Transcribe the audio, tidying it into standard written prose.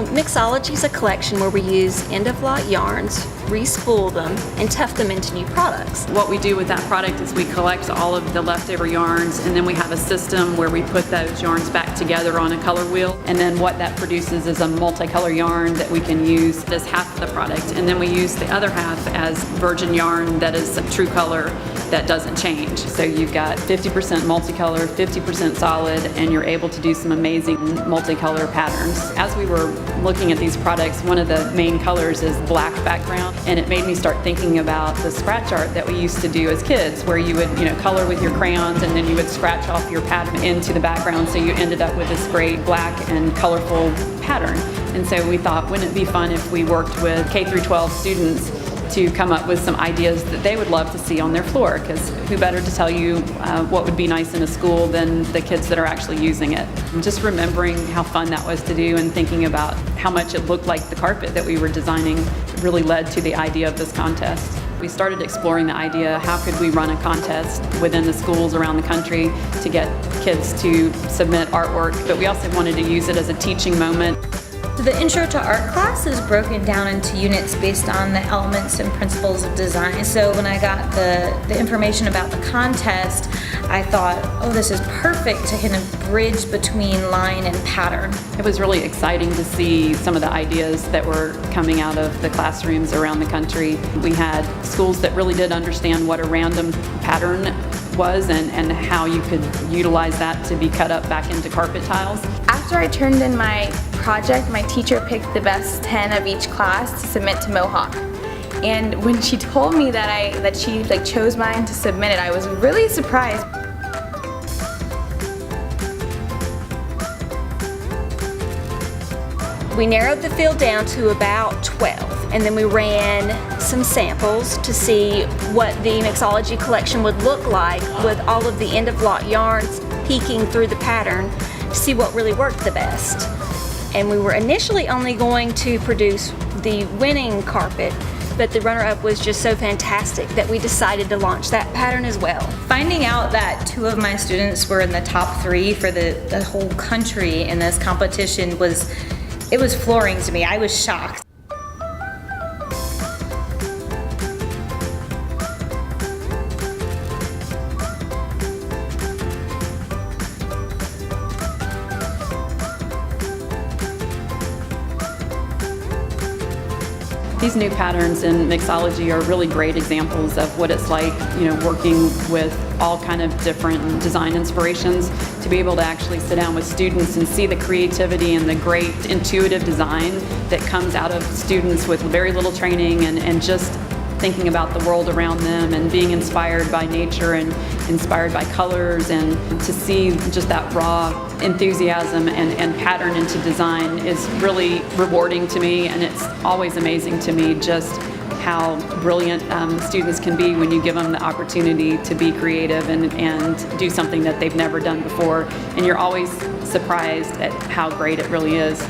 Well, Mixology is a collection where we use end-of-lot yarns, re-spool them, and tuft them into new products. What we do with that product is we collect all of the leftover yarns, and then we have a system where we put those yarns back together on a color wheel, and then what that produces is a multicolor yarn that we can use as half of the product, and then we use the other half as virgin yarn that is a true color that doesn't change. So you've got 50% multicolor, 50% solid, and you're able to do some amazing multicolor patterns. As we were looking at these products, one of the main colors is black background, and it made me start thinking about the scratch art that we used to do as kids, where you would color with your crayons and then you would scratch off your pattern into the background, so you ended up with this great black and colorful pattern. And so we thought, wouldn't it be fun if we worked with K through 12 students to come up with some ideas that they would love to see on their floor, because who better to tell you what would be nice in a school than the kids that are actually using it. And just remembering how fun that was to do and thinking about how much it looked like the carpet that we were designing really led to the idea of this contest. We started exploring the idea, how could we run a contest within the schools around the country to get kids to submit artwork, but we also wanted to use it as a teaching moment. The Intro to Art class is broken down into units based on the elements and principles of design. So when I got the information about the contest, I thought, oh, this is perfect to kind of bridge between line and pattern. It was really exciting to see some of the ideas that were coming out of the classrooms around the country. We had schools that really did understand what a random pattern was and how you could utilize that to be cut up back into carpet tiles. After I turned in my project, my teacher picked the best 10 of each class to submit to Mohawk. And when she told me that she chose mine to submit it, I was really surprised. We narrowed the field down to about 12, and then we ran some samples to see what the Mixology collection would look like with all of the end-of-lot yarns peeking through the pattern to see what really worked the best. And we were initially only going to produce the winning carpet, but the runner-up was just so fantastic that we decided to launch that pattern as well. Finding out that 2 of my students were in the top 3 for the whole country in this competition was flooring to me. I was shocked. These new patterns in Mixology are really great examples of what it's like, working with all kind of different design inspirations, to be able to actually sit down with students and see the creativity and the great intuitive design that comes out of students with very little training and just thinking about the world around them and being inspired by nature and inspired by colors, and to see just that raw enthusiasm and pattern into design is really rewarding to me, and it's always amazing to me just how brilliant students can be when you give them the opportunity to be creative and do something that they've never done before, and you're always surprised at how great it really is.